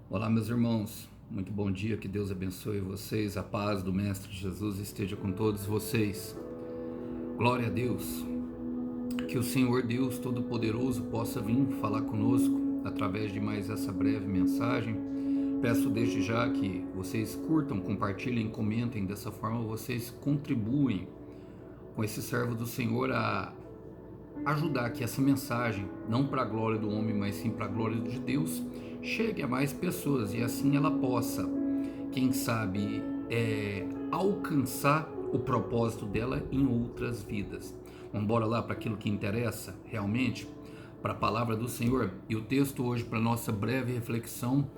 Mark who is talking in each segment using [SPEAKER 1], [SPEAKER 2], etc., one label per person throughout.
[SPEAKER 1] Olá, meus irmãos, muito bom dia, que Deus abençoe vocês, a paz do Mestre Jesus esteja com todos vocês. Glória a Deus, que o Senhor Deus Todo-Poderoso possa vir falar conosco através de mais essa breve mensagem. Peço desde já que vocês curtam, compartilhem, comentem, dessa forma vocês contribuem com esse servo do Senhor a ajudar que essa mensagem, não para a glória do homem, mas sim para a glória de Deus, chegue a mais pessoas e assim ela possa, quem sabe, alcançar o propósito dela em outras vidas. Vamos embora lá para aquilo que interessa realmente, para a palavra do Senhor. E o texto hoje para nossa breve reflexão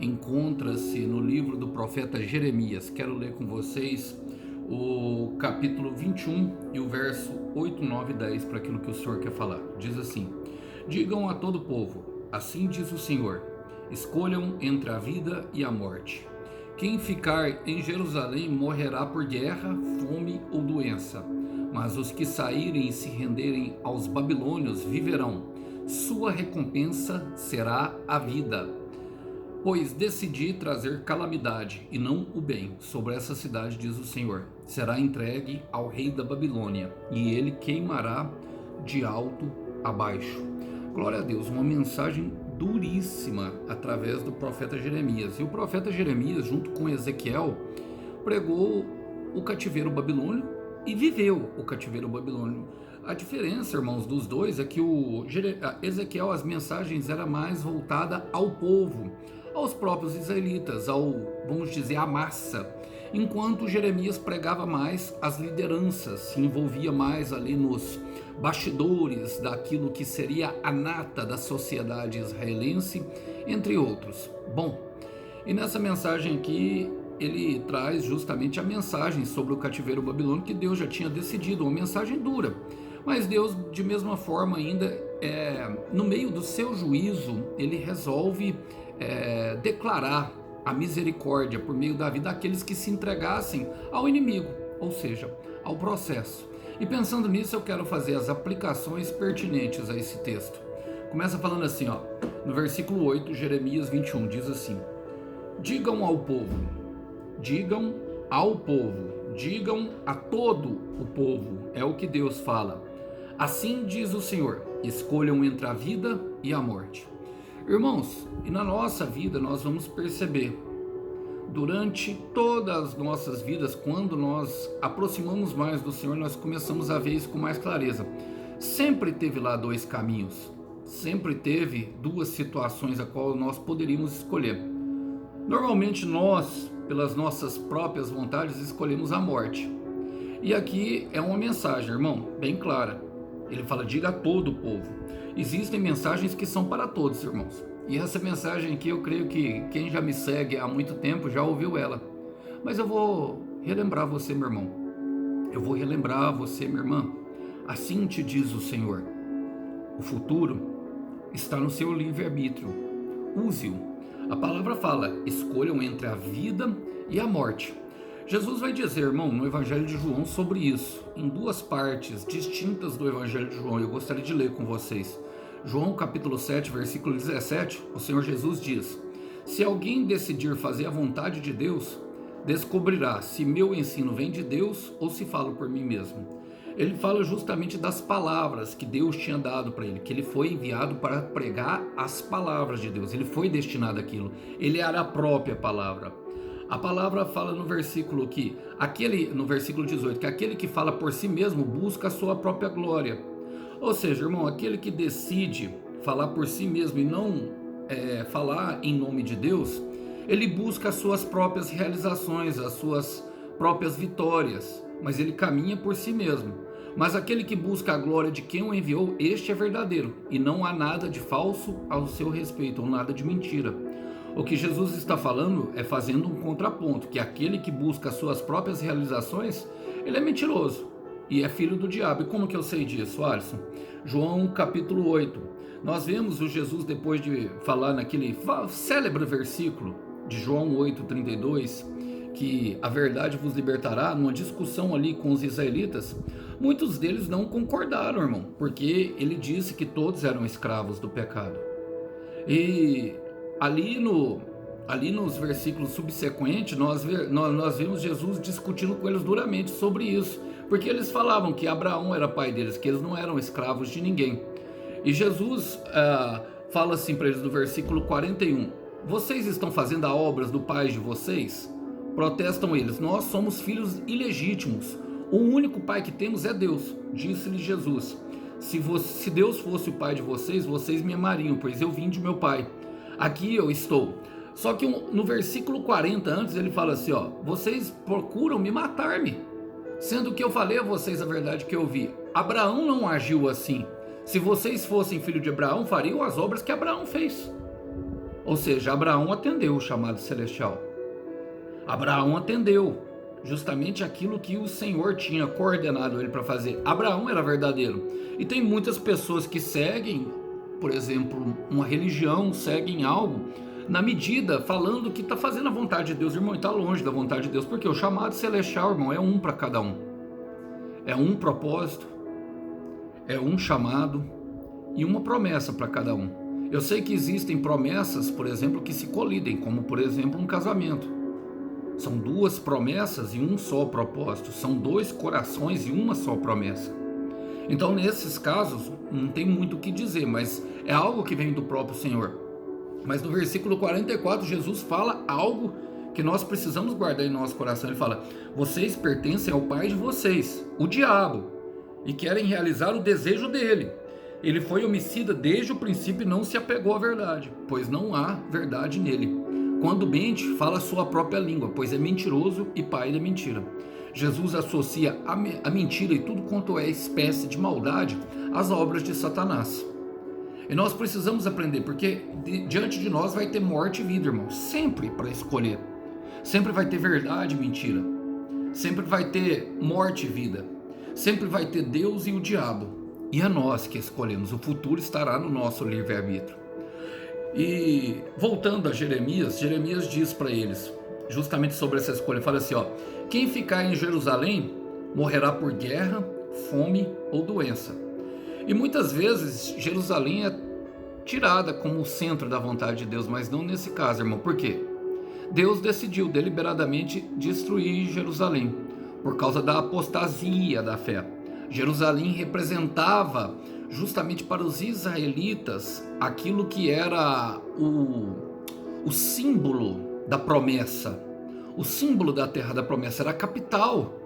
[SPEAKER 1] encontra-se no livro do profeta Jeremias. Quero ler com vocês o capítulo 21 e o verso 8, 9 e 10 para aquilo que o Senhor quer falar. Diz assim: digam a todo o povo, assim diz o Senhor, escolham entre a vida e a morte. Quem ficar em Jerusalém morrerá por guerra, fome ou doença, mas os que saírem e se renderem aos babilônios viverão. Sua recompensa será a vida. Pois decidi trazer calamidade e não o bem sobre essa cidade, diz o Senhor. Será entregue ao rei da Babilônia e ele queimará de alto a baixo. Glória a Deus, uma mensagem duríssima através do profeta Jeremias. E o profeta Jeremias, junto com Ezequiel, pregou o cativeiro babilônico e viveu o cativeiro babilônico. A diferença, irmãos, dos dois é que Ezequiel, as mensagens eram mais voltadas ao povo, aos próprios israelitas, vamos dizer, à massa, enquanto Jeremias pregava mais as lideranças, se envolvia mais ali nos bastidores daquilo que seria a nata da sociedade israelense, entre outros. Bom, e nessa mensagem aqui ele traz justamente a mensagem sobre o cativeiro babilônico que Deus já tinha decidido, uma mensagem dura, mas Deus, de mesma forma, ainda no meio do seu juízo, ele resolve declarar a misericórdia por meio da vida daqueles que se entregassem ao inimigo, ou seja, ao processo. E pensando nisso, eu quero fazer as aplicações pertinentes a esse texto. Começa falando assim, ó, no versículo 8, Jeremias 21, diz assim: digam ao povo, digam ao povo, digam a todo o povo, é o que Deus fala. Assim diz o Senhor, escolham entre a vida e a morte. Irmãos, e na nossa vida nós vamos perceber, durante todas as nossas vidas, quando nós aproximamos mais do Senhor, nós começamos a ver isso com mais clareza. Sempre teve lá dois caminhos, sempre teve duas situações a qual nós poderíamos escolher. Normalmente nós, pelas nossas próprias vontades, escolhemos a morte. E aqui é uma mensagem, irmão, bem clara. Ele fala, diga a todo o povo. Existem mensagens que são para todos, irmãos. E essa mensagem aqui, eu creio que quem já me segue há muito tempo já ouviu ela. Mas eu vou relembrar você, meu irmão. Eu vou relembrar você, minha irmã. Assim te diz o Senhor. O futuro está no seu livre-arbítrio. Use-o. A palavra fala, escolham entre a vida e a morte. Jesus vai dizer, irmão, no Evangelho de João sobre isso, em duas partes distintas do Evangelho de João. Eu gostaria de ler com vocês. João capítulo 7, versículo 17, o Senhor Jesus diz: se alguém decidir fazer a vontade de Deus, descobrirá se meu ensino vem de Deus ou se falo por mim mesmo. Ele fala justamente das palavras que Deus tinha dado para ele, que ele foi enviado para pregar as palavras de Deus, ele foi destinado àquilo, ele era a própria palavra. A palavra fala no versículo no versículo 18, que aquele que fala por si mesmo busca a sua própria glória. Ou seja, irmão, aquele que decide falar por si mesmo e não falar em nome de Deus, ele busca as suas próprias realizações, as suas próprias vitórias, mas ele caminha por si mesmo. Mas aquele que busca a glória de quem o enviou, este é verdadeiro, e não há nada de falso ao seu respeito, ou nada de mentira. O que Jesus está falando é fazendo um contraponto, que aquele que busca as suas próprias realizações, ele é mentiroso e é filho do diabo. E como que eu sei disso, Alisson? João capítulo 8. Nós vemos o Jesus, depois de falar naquele célebre versículo de João 8:32, que a verdade vos libertará, numa discussão ali com os israelitas, muitos deles não concordaram, irmão, porque ele disse que todos eram escravos do pecado. E ali ali nos versículos subsequentes, nós vimos Jesus discutindo com eles duramente sobre isso, porque eles falavam que Abraão era pai deles, que eles não eram escravos de ninguém. E Jesus fala assim para eles no versículo 41: vocês estão fazendo as obras do pai de vocês? Protestam eles: nós somos filhos ilegítimos, o único pai que temos é Deus. Disse-lhe Jesus: se Deus fosse o pai de vocês, vocês me amariam, pois eu vim de meu pai. Aqui eu estou. Só que no versículo 40 antes ele fala assim, vocês procuram me matar-me, sendo que eu falei a vocês a verdade que eu vi. Abraão não agiu assim. Se vocês fossem filho de Abraão, fariam as obras que Abraão fez. Ou seja, Abraão atendeu o chamado celestial. Abraão atendeu justamente aquilo que o Senhor tinha coordenado ele para fazer. Abraão era verdadeiro. E tem muitas pessoas que seguem, por exemplo, uma religião, seguem algo na medida, falando que está fazendo a vontade de Deus, irmão, e está longe da vontade de Deus, porque o chamado celestial, irmão, é um para cada um. É um propósito, é um chamado e uma promessa para cada um. Eu sei que existem promessas, por exemplo, que se colidem, como por exemplo um casamento. São duas promessas e um só propósito, são dois corações e uma só promessa. Então nesses casos não tem muito o que dizer, mas é algo que vem do próprio Senhor. Mas no versículo 44 Jesus fala algo que nós precisamos guardar em nosso coração. Ele fala: vocês pertencem ao pai de vocês, o diabo, e querem realizar o desejo dele. Ele foi homicida desde o princípio e não se apegou à verdade, pois não há verdade nele. Quando mente, fala a sua própria língua, pois é mentiroso e pai da mentira. Jesus associa a mentira e tudo quanto é espécie de maldade às obras de Satanás. E nós precisamos aprender, porque diante de nós vai ter morte e vida, irmão, sempre para escolher. Sempre vai ter verdade e mentira. Sempre vai ter morte e vida. Sempre vai ter Deus e o diabo. E é nós que escolhemos. O futuro estará no nosso livre-arbítrio. E voltando a Jeremias, Jeremias diz para eles, justamente sobre essa escolha, fala assim, quem ficar em Jerusalém morrerá por guerra, fome ou doença. E muitas vezes Jerusalém é tirada como o centro da vontade de Deus, mas não nesse caso, irmão. Por quê? Deus decidiu deliberadamente destruir Jerusalém por causa da apostasia da fé. Jerusalém representava justamente para os israelitas aquilo que era o símbolo da promessa, o símbolo da terra da promessa, era a capital.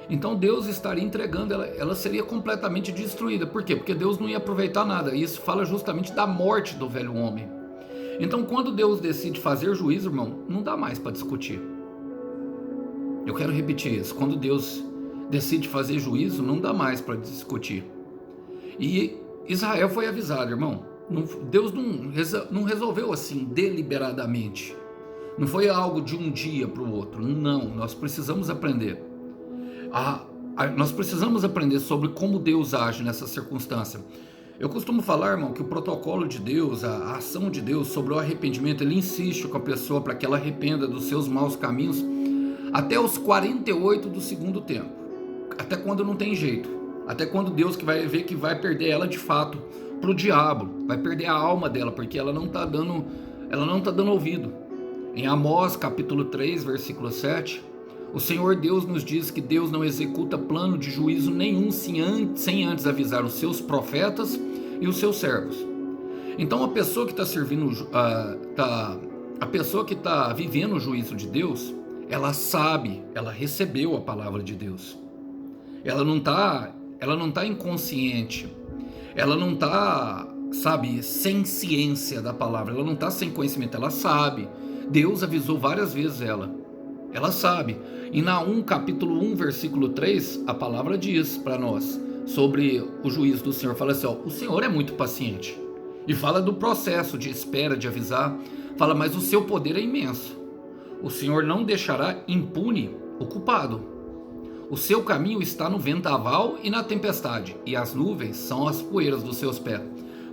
[SPEAKER 1] Então Deus estaria entregando, ela seria completamente destruída. Por quê? Porque Deus não ia aproveitar nada. Isso fala justamente da morte do velho homem. Então quando Deus decide fazer juízo, irmão, não dá mais para discutir. Eu quero repetir isso. Quando Deus decide fazer juízo, não dá mais para discutir. E Israel foi avisado, irmão. Deus não resolveu assim deliberadamente. Não foi algo de um dia para o outro. Não, nós precisamos aprender. Nós precisamos aprender sobre como Deus age nessa circunstância. Eu costumo falar, irmão, que o protocolo de Deus, a ação de Deus sobre o arrependimento, ele insiste com a pessoa para que ela arrependa dos seus maus caminhos até os 48 do segundo tempo, até quando não tem jeito, até quando Deus que vai ver que vai perder ela de fato para o diabo, vai perder a alma dela, porque ela não está dando ouvido. Em Amós capítulo 3, versículo 7, o Senhor Deus nos diz que Deus não executa plano de juízo nenhum sem antes avisar os seus profetas e os seus servos. Então a pessoa que está servindo, a pessoa que está vivendo o juízo de Deus, ela sabe, ela recebeu a palavra de Deus. Ela não está inconsciente, ela não está, sem ciência da palavra, ela não está sem conhecimento, ela sabe. Deus avisou várias vezes ela sabe. Em Naum capítulo 1, versículo 3, a palavra diz para nós sobre o juízo do Senhor. Fala assim, o Senhor é muito paciente. E fala do processo de espera, de avisar. Fala, mas o seu poder é imenso. O Senhor não deixará impune o culpado. O seu caminho está no vendaval e na tempestade, e as nuvens são as poeiras dos seus pés.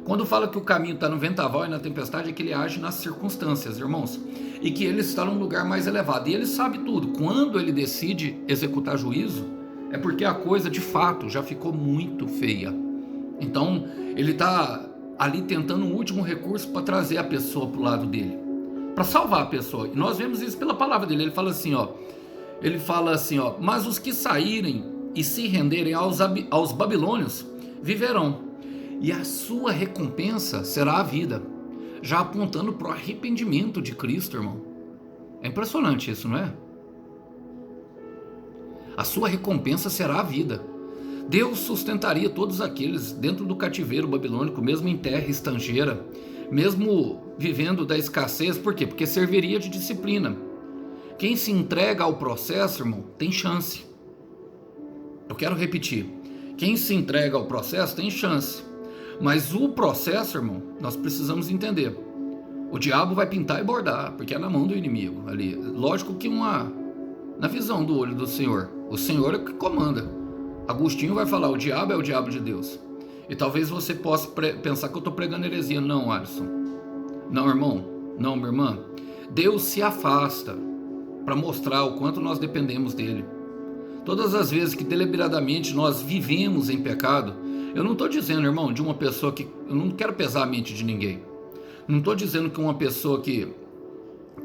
[SPEAKER 1] Quando fala que o caminho está no vendaval e na tempestade, é que ele age nas circunstâncias, irmãos. E que ele está num lugar mais elevado. E ele sabe tudo. Quando ele decide executar juízo, é porque a coisa de fato já ficou muito feia. Então ele está ali tentando um último recurso para trazer a pessoa para o lado dele, para salvar a pessoa. E nós vemos isso pela palavra dele. Ele fala assim, ó, mas os que saírem e se renderem aos babilônios viverão, e a sua recompensa será a vida, já apontando para o arrependimento de Cristo, irmão. É impressionante isso, não é? A sua recompensa será a vida. Deus sustentaria todos aqueles dentro do cativeiro babilônico, mesmo em terra estrangeira, mesmo vivendo da escassez. Por quê? Porque serviria de disciplina. Quem se entrega ao processo, irmão, tem chance. Eu quero repetir. Quem se entrega ao processo tem chance. Mas o processo, irmão, nós precisamos entender. O diabo vai pintar e bordar, porque é na mão do inimigo ali. Lógico que na visão do olho do Senhor. O Senhor é que comanda. Agostinho vai falar, o diabo é o diabo de Deus. E talvez você possa pensar que eu estou pregando heresia. Não, Alisson. Não, irmão. Não, minha irmã. Deus se afasta para mostrar o quanto nós dependemos dele. Todas as vezes que deliberadamente nós vivemos em pecado, eu não estou dizendo, irmão, de uma pessoa que... Eu não quero pesar a mente de ninguém. Não estou dizendo que uma pessoa que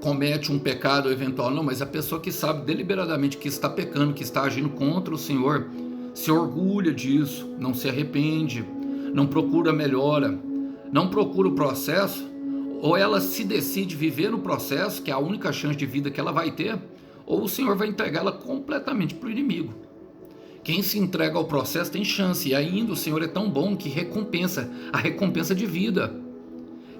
[SPEAKER 1] comete um pecado eventual, não, mas a pessoa que sabe deliberadamente que está pecando, que está agindo contra o Senhor, se orgulha disso, não se arrepende, não procura melhora, não procura o processo, ou ela se decide viver no processo, que é a única chance de vida que ela vai ter, ou o Senhor vai entregá-la completamente para o inimigo. Quem se entrega ao processo tem chance, e ainda o Senhor é tão bom que recompensa, a recompensa de vida.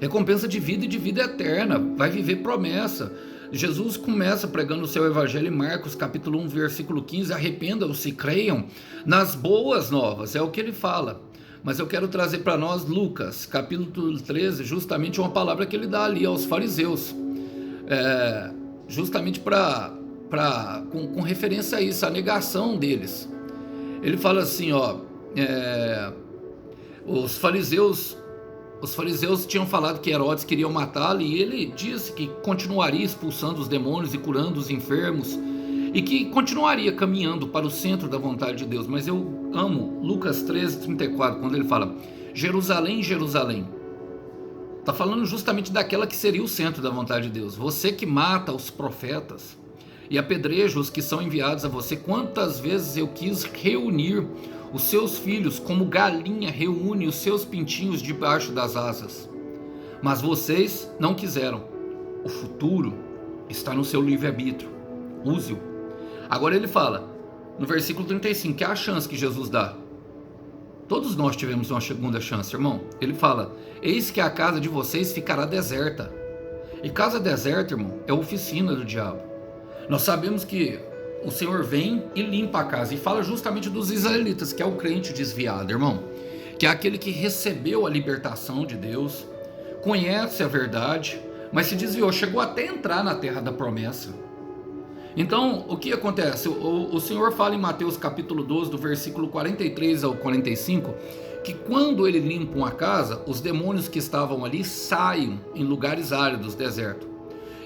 [SPEAKER 1] Recompensa de vida e de vida eterna, vai viver promessa. Jesus começa pregando o seu evangelho em Marcos capítulo 1, versículo 15, arrependam-se e creiam nas boas novas, é o que ele fala. Mas eu quero trazer para nós Lucas, capítulo 13, justamente uma palavra que ele dá ali aos fariseus, justamente com referência a isso, a negação deles. Ele fala assim, ó, os fariseus tinham falado que Herodes queria matá-lo, e ele disse que continuaria expulsando os demônios e curando os enfermos, e que continuaria caminhando para o centro da vontade de Deus. Mas eu amo Lucas 13:34, quando ele fala, Jerusalém, Jerusalém, está falando justamente daquela que seria o centro da vontade de Deus. Você que mata os profetas e apedreja os que são enviados a você, quantas vezes eu quis reunir os seus filhos, como galinha reúne os seus pintinhos debaixo das asas, mas vocês não quiseram. O futuro está no seu livre-arbítrio, use-o. Agora ele fala, no versículo 35, que é a chance que Jesus dá. Todos nós tivemos uma segunda chance, irmão. Ele fala, eis que a casa de vocês ficará deserta. E casa deserta, irmão, é a oficina do diabo. Nós sabemos que o Senhor vem e limpa a casa, e fala justamente dos israelitas, que é o crente desviado, irmão, que é aquele que recebeu a libertação de Deus, conhece a verdade, mas se desviou, chegou até entrar na terra da promessa. Então, o que acontece? O Senhor fala em Mateus capítulo 12, do versículo 43 ao 45, que quando ele limpa uma casa, os demônios que estavam ali saem em lugares áridos, deserto.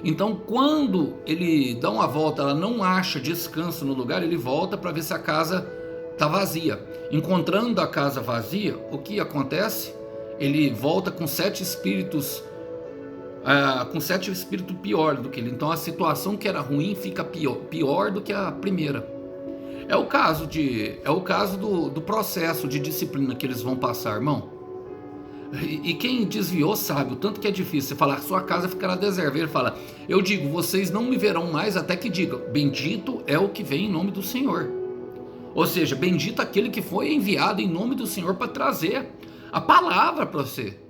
[SPEAKER 1] Então, quando ele dá uma volta, ela não acha descanso no lugar, ele volta para ver se a casa está vazia. Encontrando a casa vazia, o que acontece? Ele volta com 7 espíritos, pior do que ele. Então, a situação que era ruim fica pior do que a primeira. É o caso do processo de disciplina que eles vão passar, irmão. E quem desviou sabe o tanto que é difícil. Você falar, sua casa ficará deserta. Ele fala, eu digo, vocês não me verão mais até que digam, bendito é o que vem em nome do Senhor. Ou seja, bendito aquele que foi enviado em nome do Senhor para trazer a palavra para você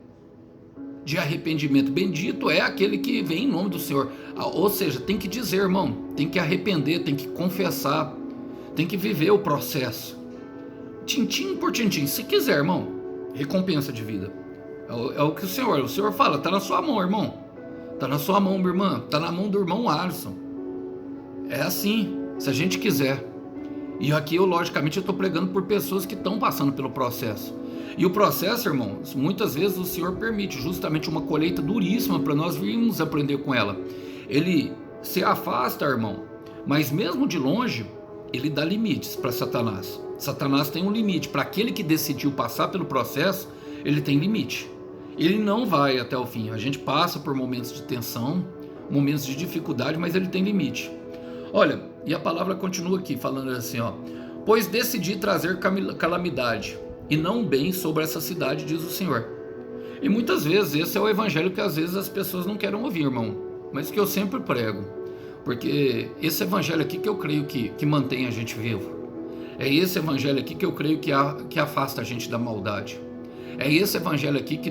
[SPEAKER 1] de arrependimento. Bendito é aquele que vem em nome do Senhor. Ou seja, tem que dizer, irmão, tem que arrepender, tem que confessar, tem que viver o processo, tintim por tintim. Se quiser, irmão, recompensa de vida. É o que o Senhor fala, está na sua mão, irmão. Está na sua mão, minha irmã. Está na mão do irmão Alisson. É assim, se a gente quiser. E aqui logicamente eu estou pregando por pessoas que estão passando pelo processo. E o processo, irmão, muitas vezes o Senhor permite justamente uma colheita duríssima para nós virmos aprender com ela. Ele se afasta, irmão, mas mesmo de longe, ele dá limites para Satanás. Satanás tem um limite. Para aquele que decidiu passar pelo processo, ele tem limite. Ele não vai até o fim. A gente passa por momentos de tensão, momentos de dificuldade, mas ele tem limite. Olha, e a palavra continua aqui falando assim, ó: pois decidi trazer calamidade e não bem sobre essa cidade, diz o Senhor. E muitas vezes esse é o evangelho que às vezes as pessoas não querem ouvir, irmão, mas que eu sempre prego, porque esse evangelho aqui que eu creio que mantém a gente vivo. É esse evangelho aqui que eu creio que afasta a gente da maldade. É esse evangelho aqui que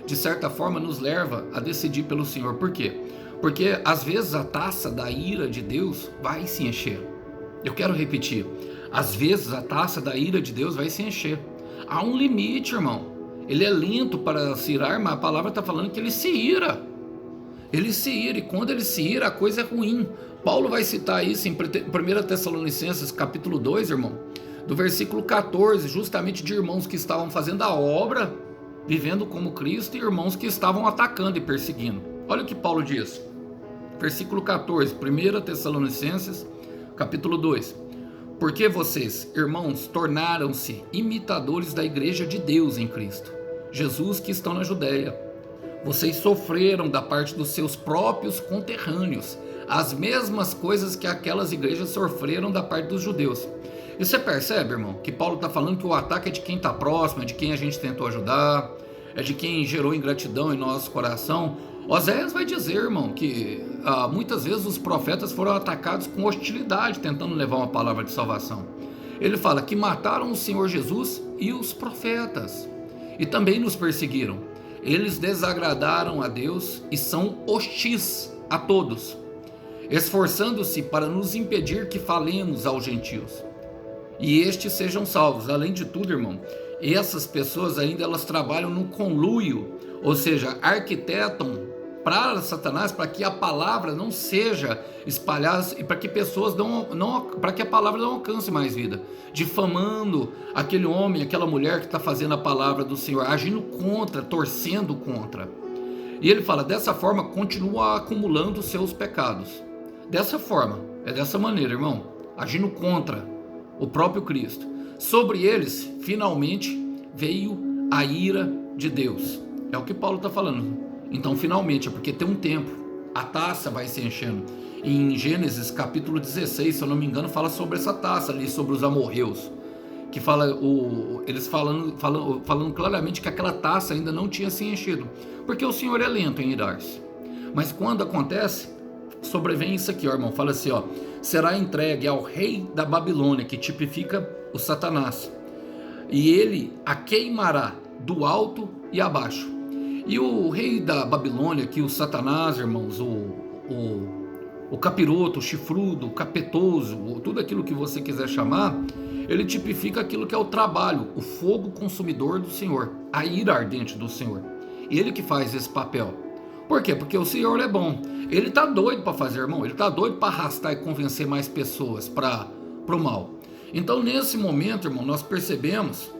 [SPEAKER 1] de certa forma nos leva a decidir pelo Senhor. Por quê? Porque às vezes a taça da ira de Deus vai se encher. Eu quero repetir, às vezes a taça da ira de Deus vai se encher. Há um limite, irmão. Ele é lento para se irar, mas a palavra está falando que ele se ira. Ele se ira, e quando ele se ira, a coisa é ruim. Paulo vai citar isso em 1 Tessalonicenses capítulo 2, irmão, do versículo 14, justamente de irmãos que estavam fazendo a obra, vivendo como Cristo, e irmãos que estavam atacando e perseguindo. Olha o que Paulo diz. Versículo 14, 1 Tessalonicenses capítulo 2. Porque vocês, irmãos, tornaram-se imitadores da igreja de Deus em Cristo Jesus, que estão na Judéia. Vocês sofreram da parte dos seus próprios conterrâneos as mesmas coisas que aquelas igrejas sofreram da parte dos judeus. E você percebe, irmão, que Paulo está falando que o ataque é de quem está próximo, é de quem a gente tentou ajudar, é de quem gerou ingratidão em nosso coração. Oséias vai dizer, irmão, que muitas vezes os profetas foram atacados com hostilidade, tentando levar uma palavra de salvação. Ele fala que mataram o Senhor Jesus e os profetas, e também nos perseguiram. Eles desagradaram a Deus e são hostis a todos, esforçando-se para nos impedir que falemos aos gentios, e estes sejam salvos. Além de tudo, irmão, essas pessoas ainda elas trabalham no conluio, ou seja, arquitetam para Satanás, para que a palavra não seja espalhada e para que pessoas para que a palavra não alcance mais vida, difamando aquele homem, aquela mulher que está fazendo a palavra do Senhor, agindo contra, torcendo contra. E ele fala, dessa forma continua acumulando seus pecados. Dessa forma, é dessa maneira, irmão, agindo contra o próprio Cristo. Sobre eles, finalmente, veio a ira de Deus. É o que Paulo está falando. Então, finalmente, é porque tem um tempo, a taça vai se enchendo. Em Gênesis capítulo 16, se eu não me engano, fala sobre essa taça ali, sobre os amorreus, que fala, eles falando claramente que aquela taça ainda não tinha se enchido, porque o Senhor é lento em irar-se. Mas quando acontece, sobrevém isso aqui, ó, irmão, fala assim, ó: será entregue ao rei da Babilônia, que tipifica o Satanás, e ele a queimará do alto e abaixo. E o rei da Babilônia, que o Satanás, irmãos, o capiroto, o chifrudo, o capetoso, tudo aquilo que você quiser chamar, ele tipifica aquilo que é o trabalho, o fogo consumidor do Senhor, a ira ardente do Senhor. Ele que faz esse papel. Por quê? Porque o Senhor é bom. Ele está doido para fazer, irmão. Ele está doido para arrastar e convencer mais pessoas para o mal. Então, nesse momento, irmão, nós percebemos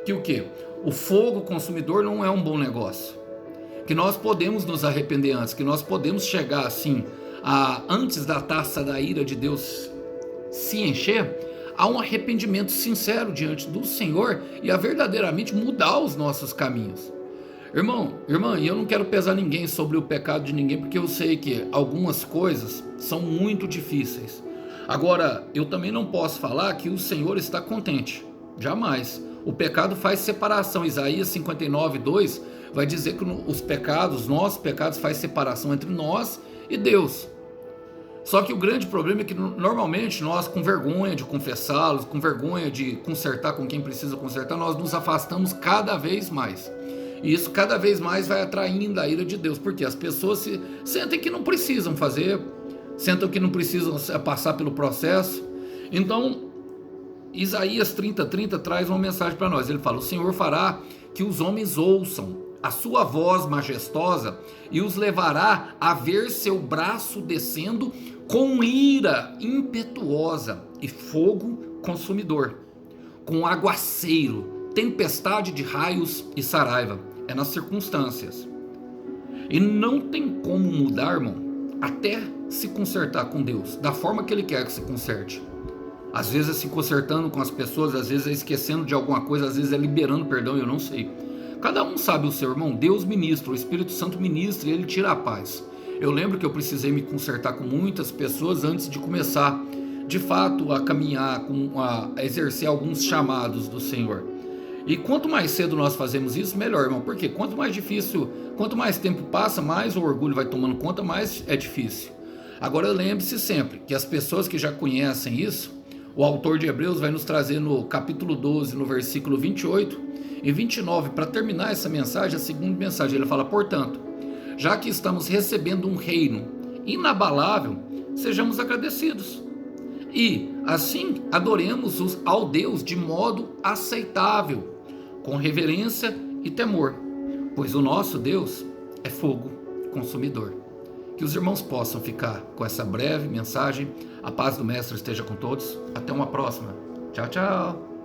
[SPEAKER 1] que o quê? O fogo consumidor não é um bom negócio. Que nós podemos nos arrepender antes, que nós podemos chegar assim, antes da taça da ira de Deus se encher, a um arrependimento sincero diante do Senhor e a verdadeiramente mudar os nossos caminhos. Irmão, irmã, e eu não quero pesar ninguém sobre o pecado de ninguém, porque eu sei que algumas coisas são muito difíceis. Agora, eu também não posso falar que o Senhor está contente, jamais. O pecado faz separação. Isaías 59:2 vai dizer que os nossos pecados faz separação entre nós e Deus. Só que o grande problema é que normalmente nós, com vergonha de confessá-los, com vergonha de consertar com quem precisa consertar, nós nos afastamos cada vez mais. E isso cada vez mais vai atraindo a ira de Deus, porque as pessoas sentem que não precisam fazer, sentem que não precisam passar pelo processo. Então, Isaías 30:30 traz uma mensagem para nós. Ele fala: o Senhor fará que os homens ouçam a sua voz majestosa e os levará a ver seu braço descendo com ira impetuosa e fogo consumidor, com aguaceiro, tempestade de raios e saraiva. É nas circunstâncias. E não tem como mudar, irmão, até se consertar com Deus, da forma que Ele quer que se conserte. Às vezes é se consertando com as pessoas, às vezes é esquecendo de alguma coisa, às vezes é liberando perdão, eu não sei. Cada um sabe o seu, irmão. Deus ministra, o Espírito Santo ministra e Ele tira a paz. Eu lembro que eu precisei me consertar com muitas pessoas antes de começar, de fato, a caminhar, a exercer alguns chamados do Senhor. E quanto mais cedo nós fazemos isso, melhor, irmão. Porque quanto mais difícil, quanto mais tempo passa, mais o orgulho vai tomando conta, mais é difícil. Agora lembre-se sempre que as pessoas que já conhecem isso, o autor de Hebreus vai nos trazer no capítulo 12, no versículo 28 e 29, para terminar essa mensagem, a segunda mensagem. Ele fala: portanto, já que estamos recebendo um reino inabalável, sejamos agradecidos. E assim adoremos ao Deus de modo aceitável, com reverência e temor, pois o nosso Deus é fogo consumidor. Que os irmãos possam ficar com essa breve mensagem. A paz do Mestre esteja com todos. Até uma próxima. Tchau, tchau.